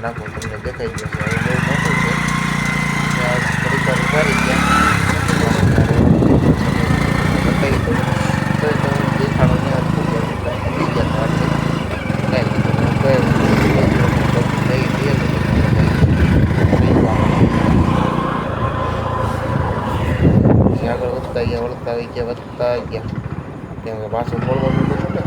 રાખો તમને દેખાઈ જશે. હવે બહુ મોટું છે થોડીક વાર ઉભારી ગયા બતાવી દઉં તો દેખાડો ને અડધું થઈ ગયા આગળ વધતા ગયા વધતા ગયા કેમ કે પાછું બોલવાનું હતું ને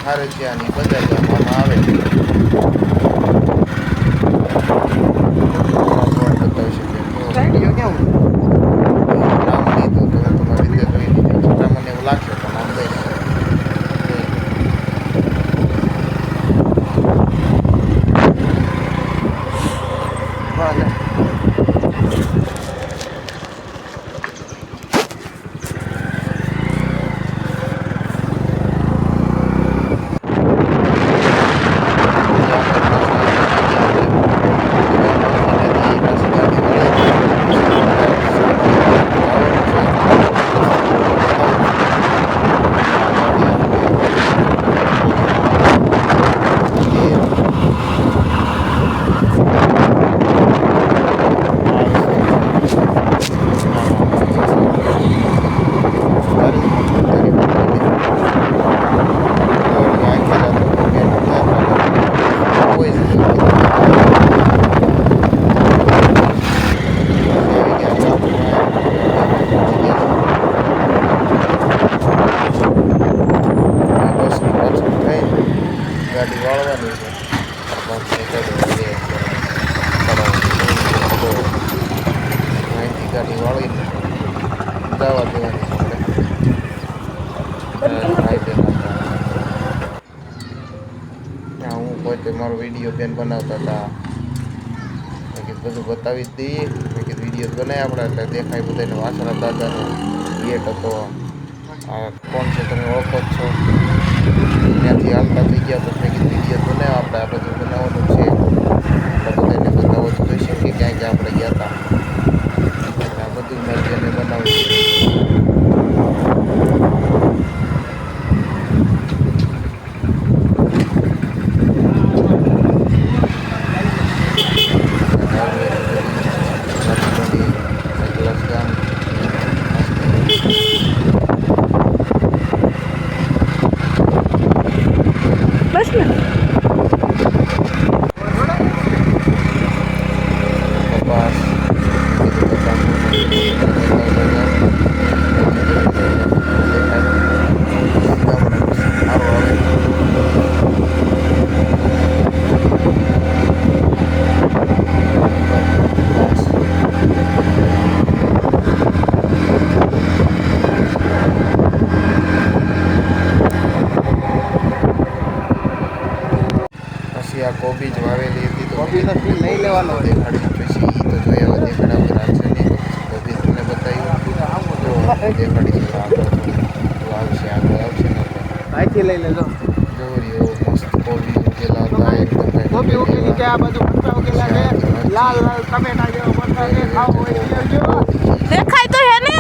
ખારજિયાની બજારમાં આવે નામ લીધું તો તમારી રીતે જોઈ લીધું છતાં મને એવું લાગશે તો નામ દઈ ગાડી વાળી જવા દેવાની આપણે હું પોતે મારો વિડીયો બેન બનાવતા હતા મેં કીધું બધું બતાવી જ દઈએ મેં કીધું વિડીયો બનાવી આપણે એટલે દેખાય બધાને વાસણા દાદાનો ગેટ હતો આ કોણ છે તમે ઓળખો જ છો ત્યાંથી હાલતા થઈ ગયા તો મેં કીધું વિડીયો બનાવ્યા આપણે આ બધું બનાવવાનું છે એટલે બધાને બતાવો જ જોઈશે કે ક્યાં ક્યાં આપણે ગયા હતા આ બધું મેં જેને બનાવ્યું આ કોબી જ વાવેલી હતી તો કોબી નથી લઈ લેવાનો દેખાડી પછી તો જોયા દેખાડા રાખશે નહીં કોબી તમને બતાવ્યું દેખાડી આવશે આગળ આવશે ને અહીંથી લઈ લેજો જોરીઓ મસ્ત કોબી ઉગેલા હતા એકદમ કોબી ઉગેલી છે આ બાજુ મરચા ઉગેલા છે લાલ લાલ ટમેટા જેવો મરચા છે ખાવ હોય દેખાય તો હે ને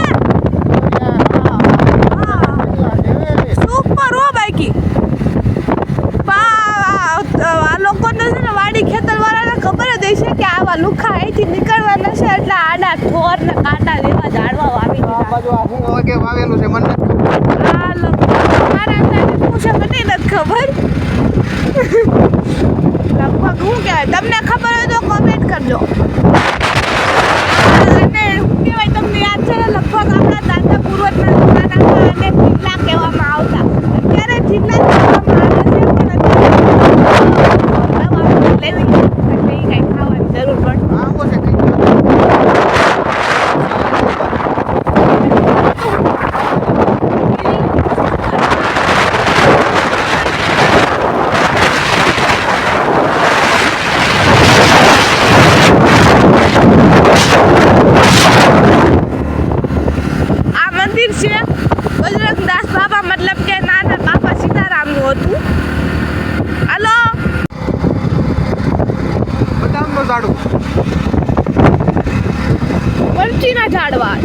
સુપર હો બાકી આ લોકોને છે ને વાડી ખેતર વાળાને ખબર જ હશે કે આવા લુખા અહીંથી નીકળવાના છે એટલે આડા ઠોર ને કાંટા જેવા ઝાડવા વાવી દીધા. આ બાજુ આ હું કે વાવેલું છે મને આ લોકો મારા અંદાજે શું છે મને નથી ખબર. લગભગ શું કહેવાય તમને ખબર હોય તો કોમેન્ટ કરજો. અને શું કહેવાય તમને યાદ છે ને લગભગ આપણા દાદા પૂર્વજના જમાનામાં આને થીપલા કહેવામાં આવતા અત્યારે થીપલા કહેવામાં આવે છે પણ લેવી એટલે એ કંઈ ખાવાની જરૂર પડે. આવો છે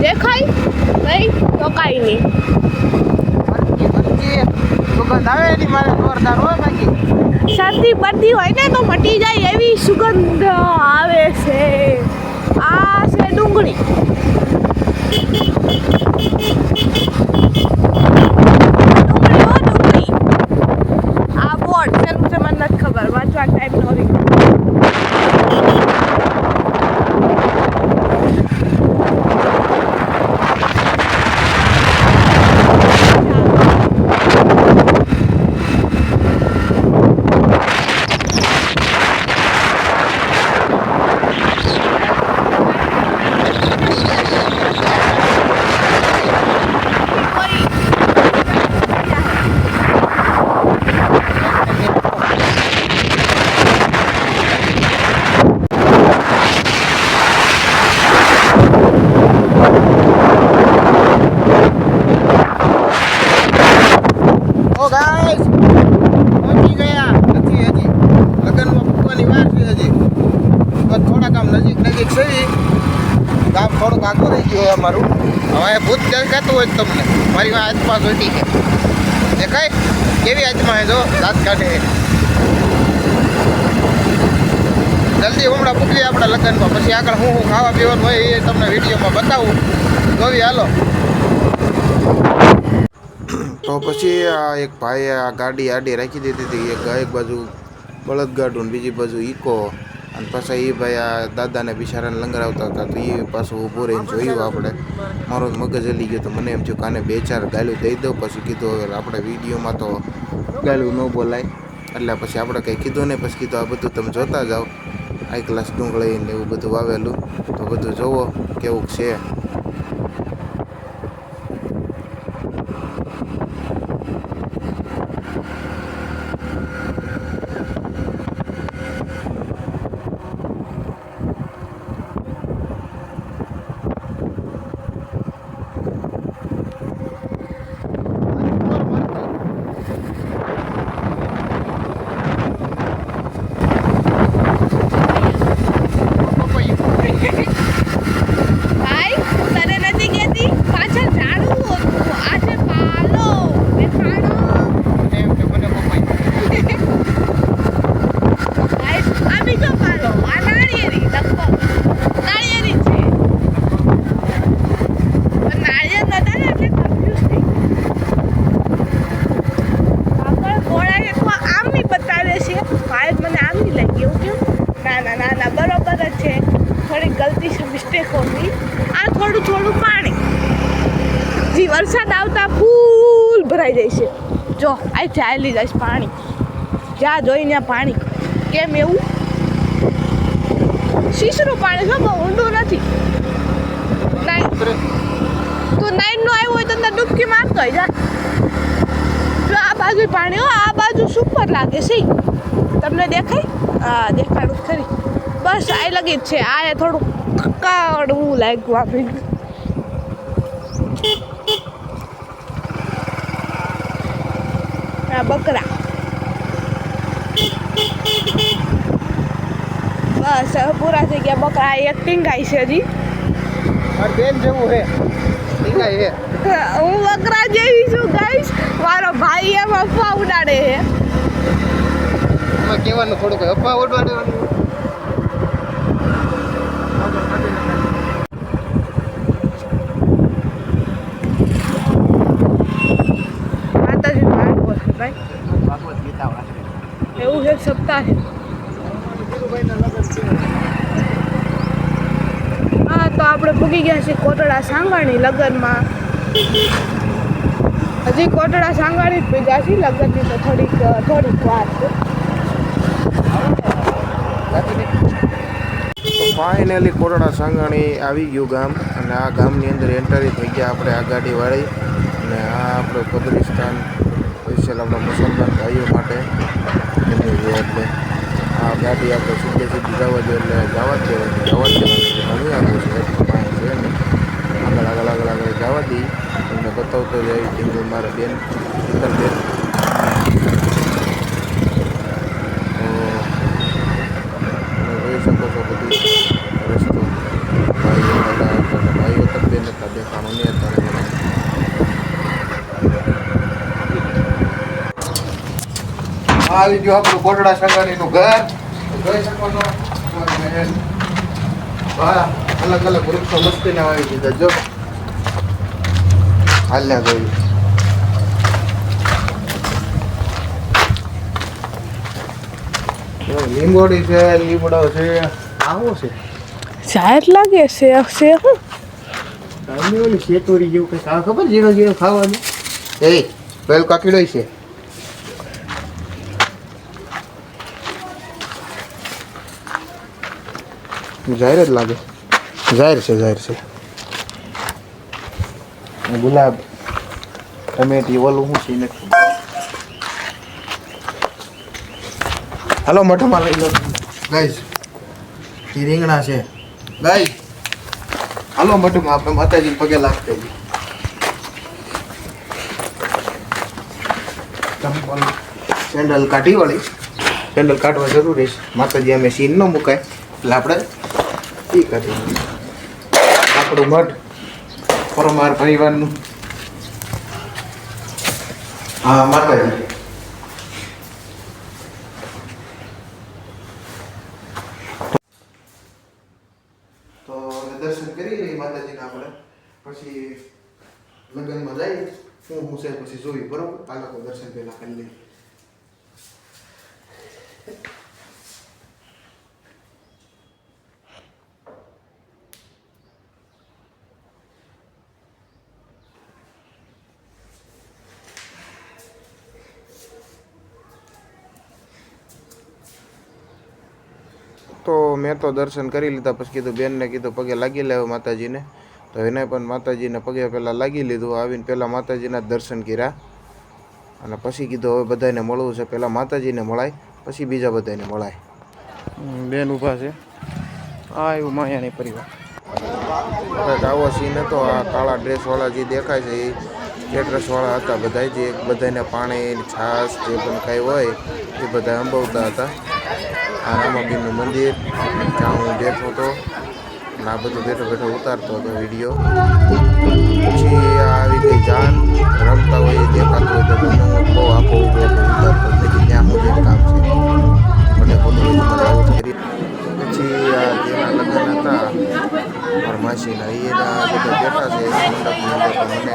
દેખાય નહીં તો કાંઈ નહીં. સુગંધ આવે એની મારે જોરદાર હોય બાકી શરદી પડતી હોય ને તો મટી જાય એવી સુગંધ આવે છે. આ છે ડુંગળી. ડુંગળી. આ બોર્ડ છે મને નથી ખબર વાંચવા ટાઈમ નો રહી. ગામ થોડુંક આગળ રહી ગયું અમારું. હવે ભૂત દેખાતું હોય તમને મારી આસપાસ ઓટી છે દેખાય કેવી આત્મા જો દાંત કાઢે. જલ્દી હમણાં પૂછીએ આપણા લગ્નમાં પછી આગળ હું ખાવા પીવાનું હોય એ તમને વિડીયોમાં બતાવું જોવી હાલો. તો પછી આ એક ભાઈએ આ ગાડી આડી રાખી દીધી હતી. એક બાજુ બળદગાડું ને બીજી બાજુ ઈકો અને પાછા એ ભાઈ આ દાદાને બિચારાને લંગરાવતા હતા તો એ પાછું ઊભું રહીને જોયું આપણે. મારો મગજ હલી ગયો તો મને એમ થયું કાને 2-4 ગાલું દઈ દઉં. પછી કીધું હવે આપણે વિડીયોમાં તો ગાલું ન બોલાય એટલે પછી આપણે કંઈ કીધું નહીં. પછી કીધું આ બધું તમે જોતા જાઓ. હાઈ ક્લાસ ડુંગળી ને એવું બધું વાવેલું તો બધું જોવો કેવું છે. થોડું પાણી જે વરસાદ આવતા ફૂલ ભરાઈ જાય છે. જો અહીંથી હાલી જાય પાણી જ્યાં જોઈને ત્યાં પાણી. કેમ એવું? શીશરું પાણી છે બહુ ઊંડું નથી. તું 9 નો આવ્યો હોય તો અંદર ડૂબકી મારતો હોય જા. જો આ બાજુ પાણી હો આ બાજુ સુપર લાગે છે તમને દેખાય? હા દેખાડું ખરી. બસ આ લગી જ છે. આ થોડું કાળું લાગ્યું આપણે. આ બકરા બસ પૂરા થઈ ગયા બકરા. એક ટીંગાઈ છે હજી. બેન જેવું હે ટીંગાઈ હે. હું બકરા જેવી છું ગાઈસ. મારો ભાઈ એમ અફવા ઉડાડે છે. એમાં કહેવાનું થોડુંક અફવા ઉડાડવાનું. એવું છે સપ્તાહ છે. હા તો આપણે પૂગી ગયા છીએ કોટડા સાંગાણી લગ્નમાં. હજી કોટડા સાંગાણી જ પૂગ્યા છીએ. લગ્નની તો થોડીક વાર છે. ફાઇનલી કોટડા સાંગાણી આવી ગયું ગામ અને આ ગામની અંદર એન્ટરી થઈ ગયા આપણે આ ગાડીવાળી. અને આ આપણું કબ્રિસ્તાન સ્પેશિયલ આપણા મુસલમાન ભાઈઓ માટે એમની છે. એટલે આ ગાડી આપણે સીધે સીધી જવા દે એટલે જવા જ દેવાની ઘણી આગળ છે પાણી છે ને આગળ જવા દઈ તમને બતાવતો જાય કેમ કે મારા બેન બેન જોઈ શકો છો બધું રસ્તો ભાઈઓ હતા બેન હતા આવી ગયું આપણું કોટડા સંગાણીનું ઘર જોઈ શકો છો વાહ અલગ અલગ વૃક્ષો મસ્તીના આવી દીધા જો હાલ્યા જોયું લીંબોડી છે લીમડો છે આવું છે જાહેર લાગે છે શું કાંઈ ઓલી શેતોરી જેવું કંઈક આ ખબર ઝીણો ઝીણો ખાવાનું એ પેલ કાકીડો છે જાહેર જ લાગે જાહેર છે ગુલાબ ટમેટી ઓલું શું છે નથી હાલો મઠમાં લઈ લો ગાઈઝ એ રીંગણા છે ગાઈઝ હાલો મઠમાં આપણે માતાજી પગે લાગતા ચંપલ સેન્ડલ કાઢી વળી સેન્ડલ કાઢવા જરૂરી છે માતાજી અમે સીન ન મુકાય એટલે આપણે એ કરીએ આપણું મઠ પરમાર પરિવારનું હા માતાજી તો દર્શન કરી લઈએ માતાજીના આપણે પછી લગ્નમાં જઈએ હું છે પછી જોઈ બરોબર આ લોકો દર્શન પહેલા કરી લઈએ તો મેં તો દર્શન કરી લીધા પછી કીધું બેનને કીધું પગે લાગી લેવો માતાજીને તો એને પણ માતાજીને પગે પહેલાં લાગી લીધું આવીને પહેલાં માતાજીના દર્શન કર્યા અને પછી કીધું હવે બધાને મળવું છે પહેલાં માતાજીને મળાય પછી બીજા બધાને મળાય બેન ઊભા છે આ એવું માયાની પરિવાર કંઈક આવો સીન હતો આ કાળા ડ્રેસવાળા જે દેખાય છે એ કેટરસવાળા હતા બધા જે બધાને પાણી છાશ જે પણ કાંઈ હોય એ બધા અંબાવતા હતા આ રામાબીનનું મંદિર જ્યાં હું બેઠો હતો અને આ બધું બેઠો બેઠો ઉતારતો હતો વિડીયો પછી આવી ગઈ જાન રમતા હોય એ દેખાતું હોય તો હું બહુ આખો ઉભો હતો ઉતારતો પછી ત્યાં સુધી કામ છે મને ફોટો આવું કરી પછી આ જેના લગ્ન હતા મારા માસીના એના બધા બેઠા છે મંડપની અંદર તો મને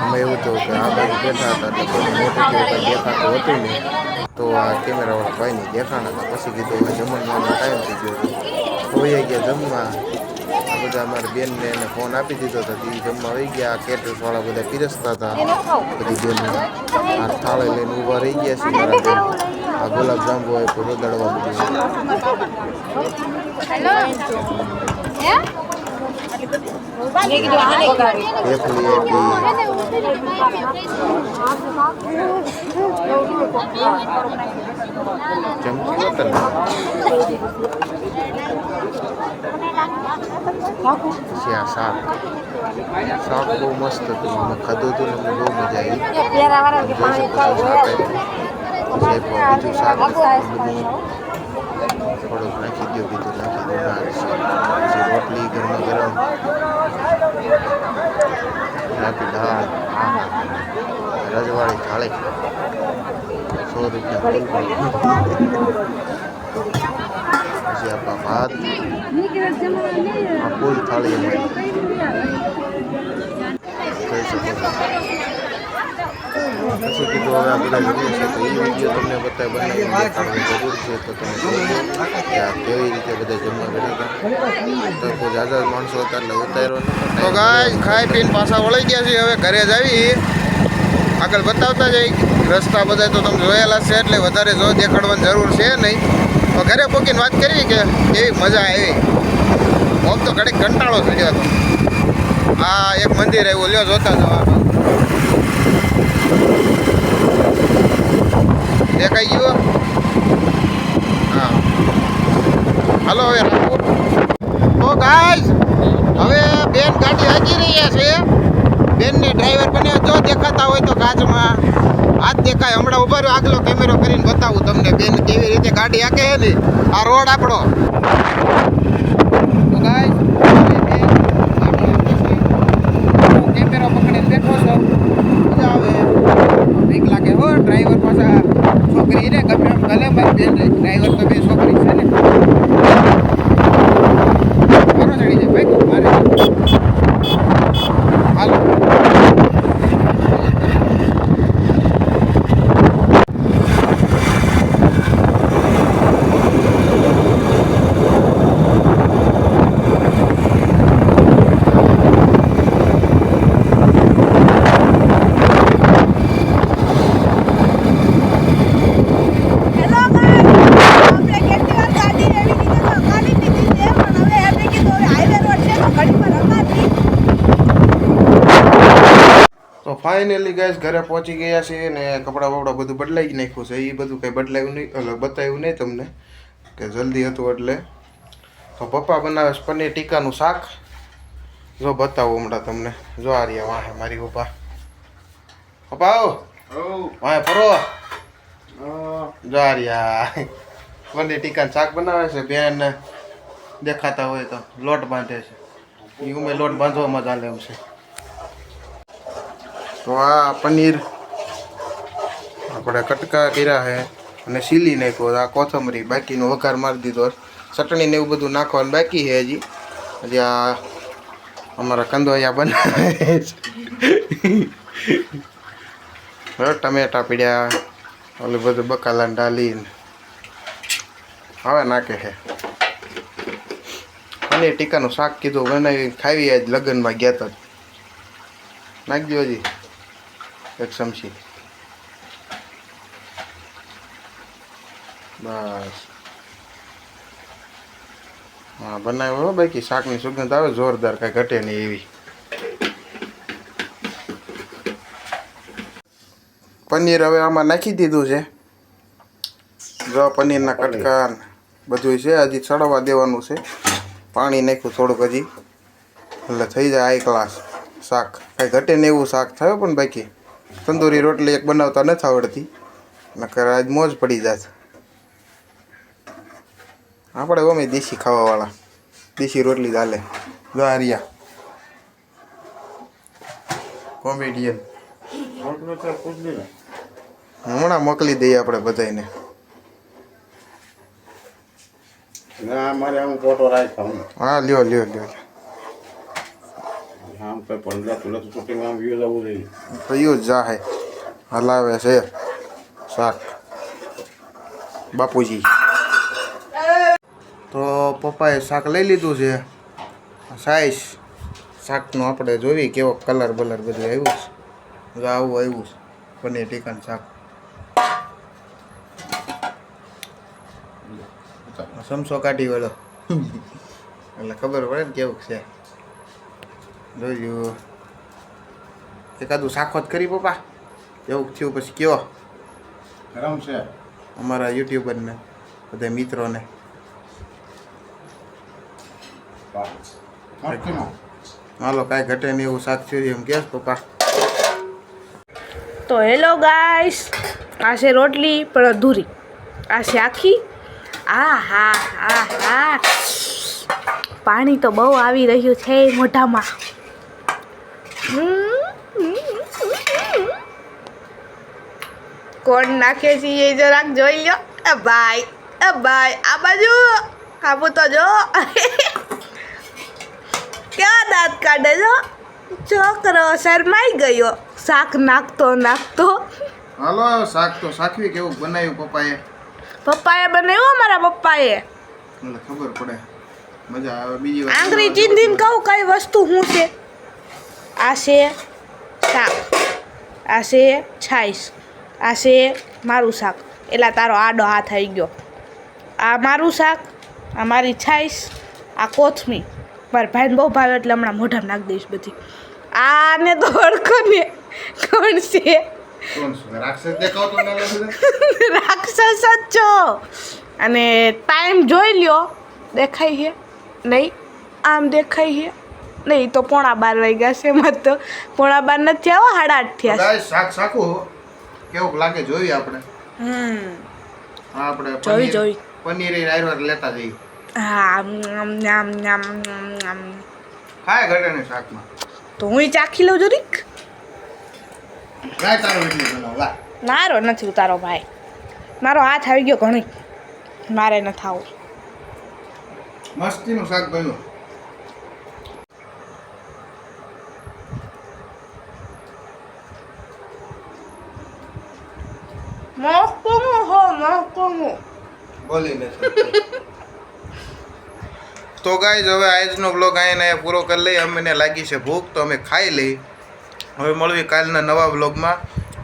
અમે એવું થયું કે આ બાજુ બેઠા હતા એટલે કોઈ મોટેથી કંઈ દેખાતું હતું નહીં તો આ કેમેરાવાળા ભાઈને દેખાણા હતા પછી કીધું હવે જમવાનો ટાઈમ થઈ ગયો હતો વહી ગયા જમવા આ બધા અમારી બેનને એને ફોન આપી દીધો હતો એ જમવા વહી ગયા કેટરસવાળા બધા પીરસતા હતા બધી બેનો આ થાળે લઈને ઊભા રહી ગયા છે મારા બેન આ ગુલાબજાંબુ હોય તો રગડવા બધું ચમચી હોતા ને પછી આ શાક બહુ મસ્ત હતું અમે ખાધું હતું ને અમને બહુ મજા આવી જોઈ શકો છો શાક બીજું શાક બધું થોડુંક નાખી દો બીજું નાખી દો પછી રોટલી ગરમા ગરમ આપી દાળ રજવાળી થાળી 100 રૂપિયા પછી આપણા ભાત આ ફૂલ થાળી અમારી કહી શકો છો પછી કીધું હવે આ બધા વિડીયો છે તો એ વિડીયો તમને બધા બનાવીને દેખાડવાની જરૂર છે તો તમે જોજો કે આ કેવી રીતે બધા જમવા બેઠા હતા તો કોઈ ઝાઝા માણસો હતા એટલે ઉતાર્યો નહીં તો ગાય ખાઈ પીને પાછા વળી ગયા છે હવે ઘરે જ આવી આગળ બતાવતા જઈ રસ્તા બધા તો તમે જોયેલા છે એટલે વધારે જો દેખાડવાની જરૂર છે નહીં તો ઘરે પોકીને વાત કરવી કે કેવી મજા આવી આમ તો ઘડીક કંટાળો થઈ ગયો હતો આ એક મંદિર આવ્યું લ્યો જોતા જવાનું દેખાઈ ગયો હા હાલો હવે રાખો તો ગાઈસ હવે બેન ગાડી હાકી રહ્યા છે બેનને ડ્રાઈવર બને જો દેખાતા હોય તો કાચમાં હાથ દેખાય હમણાં ઉભા રહ્યો આગલો કેમેરો કરીને બતાવું તમને બેન કેવી રીતે ગાડી હાકે છે ને આ રોડ આપણો તો ગાઈસ કેમેરો પકડીને બેઠો છો મજા આવે બીક લાગે હો ડ્રાઈવર પાછા છોકરી ને ગમે એમ ગલે મારી બેન ડ્રાઈવર તો બે છોકરી છે ને મારો ચડી જાય ભાઈ મારે હાલો તો ફાઇનલી ગાઈસ ઘરે પહોંચી ગયા છે ને કપડાં બપડા બધું બદલાઈ નાખ્યું છે એ બધું કંઈ બદલાયું નહીં એટલે બતાવ્યું નહીં તમને કે જલ્દી હતું એટલે તો પપ્પા બનાવે છે પનીર ટીકાનું શાક જો બતાવું હમણાં તમને જો આ રહ્યા વાહે મારી પપ્પા આવો વાહે ફરો જો આ રહ્યા પનીર ટીકાનું શાક બનાવે છે બેન દેખાતા હોય તો લોટ બાંધે છે એ ઉમે લોટ બાંધવામાં ચાલે એમ છે તો આ પનીર આપણે કટકા કર્યા છે અને સીલી નાખ્યો આ કોથમરી બાકીનો વઘાર મારી દીધો ચટણી ને એવું બધું નાખવાનું બાકી છે હજી આ અમારા કંદોયા બનાવે છે ટમેટા પીડ્યા ઓલું બધું બકાલાને ડાલીને હવે નાખે છે પનીર ટીકાનું શાક કીધું બનાવી ખાવી આજ લગ્નમાં ગયા હતા નાખજો હજી એક ચમચી બસ હા બનાવ્યો બાકી શાકની સુગંધ આવે જોરદાર કાંઈ ઘટે નહીં એવી પનીર હવે આમાં નાખી દીધું છે જો પનીરના કટકા બધું છે હજી ચડવા દેવાનું છે પાણી નાખ્યું થોડુંક હજી એટલે થઈ જાય હાઈ ક્લાસ શાક કાંઈ ઘટે ને એવું શાક થયું પણ બાકી તંદૂરી રોટલી એક બનાવતા નથી આવડતી નકર આજ મોજ પડી જાત આપણે ગમે દેશી ખાવાવાળા દેશી રોટલી ચાલે જો આ રહ્યા કોમેડિયન હમણાં મોકલી દઈએ આપણે બધાને હા લ્યો લ્યો લ્યો થયું જ જાહે હલાવે છે શાક બાપુજી તો પપ્પાએ શાક લઈ લીધું છે સાઈઝ શાકનું આપણે જોવી કેવો કલર બલર બધું આવ્યું છે આવું આવ્યું છે પનીર ટીકાનું શાક સમસો કાઢી વળો એટલે ખબર પડે ને કેવું છે જોયું એકાદું શાખવત કરી પપ્પા એવું થયું પછી કયો ગરમ છે અમારા યુટ્યુબરને બધા મિત્રોને હાલો કાંઈ ઘટે નહીં એવું શાક થયું એમ કે પપ્પા તો હેલો ગાઈસ આ છે રોટલી પણ અધૂરી આ છે આખી હા પાણી તો બહુ આવી રહ્યું છે મોઢામાં કોણ નાખે છે એ જરાક જોઈ લો ભાઈ આ બાજુ આબુ તો જો ક્યાં દાંત કાઢે છો છોકરો શરમાઈ ગયો શાક નાખતો હાલો શાક તો શાકવી કેવું બનાવ્યું પપ્પાએ બનાવ્યું અમારા પપ્પાએ એટલે ખબર પડે મજા આવે બીજી વાર આંગળી ચીંધીને કહું કઈ વસ્તુ શું છે આ છે શાક આ છે છાશ આ છે મારું શાક એટલે તારો આડો હાથ આવી ગયો આ મારું શાક આ મારી છાશ આ કોથમી મારા ભાઈને બહુ ભાવે એટલે હમણાં મોઢામાં નાખી દઈશ બધી આને તો ઓળખો ને કોણ છે રાક્ષસ જ છો અને ટાઈમ જોઈ લ્યો દેખાય છે નહીં આમ દેખાય છે નહીં તો 11:30 વાગ્યા છે એમાં તો 11:30 નથી આવો 8:30 થયા શાક શાકું કેવું લાગે જોઈએ આપણે આપણે જોઈ પનીર રાયર લેતા જઈએ હા ખાય ઘરે ને શાકમાં તો હું ચાખી લઉં જરીક ગાય તારો એટલી બનાવ લા નારો નથી ઉતારો ભાઈ મારો હાથ આવી ગયો ઘણી, મારે ન થાવું. મસ્તીનું શાક બન્યું. બોલી નથી. તો ગાઈઝ હવે આજનો બ્લોગ અહીંયા પૂરો કરી લઈએ. અમને લાગી છે ભૂખ તો અમે ખાઈ લઈ. હવે મળવી કાલના નવા બ્લોગમાં.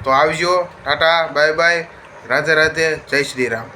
તો આવજો, ટાટા, બાય બાય, રાધે રાધે, જય શ્રી રામ.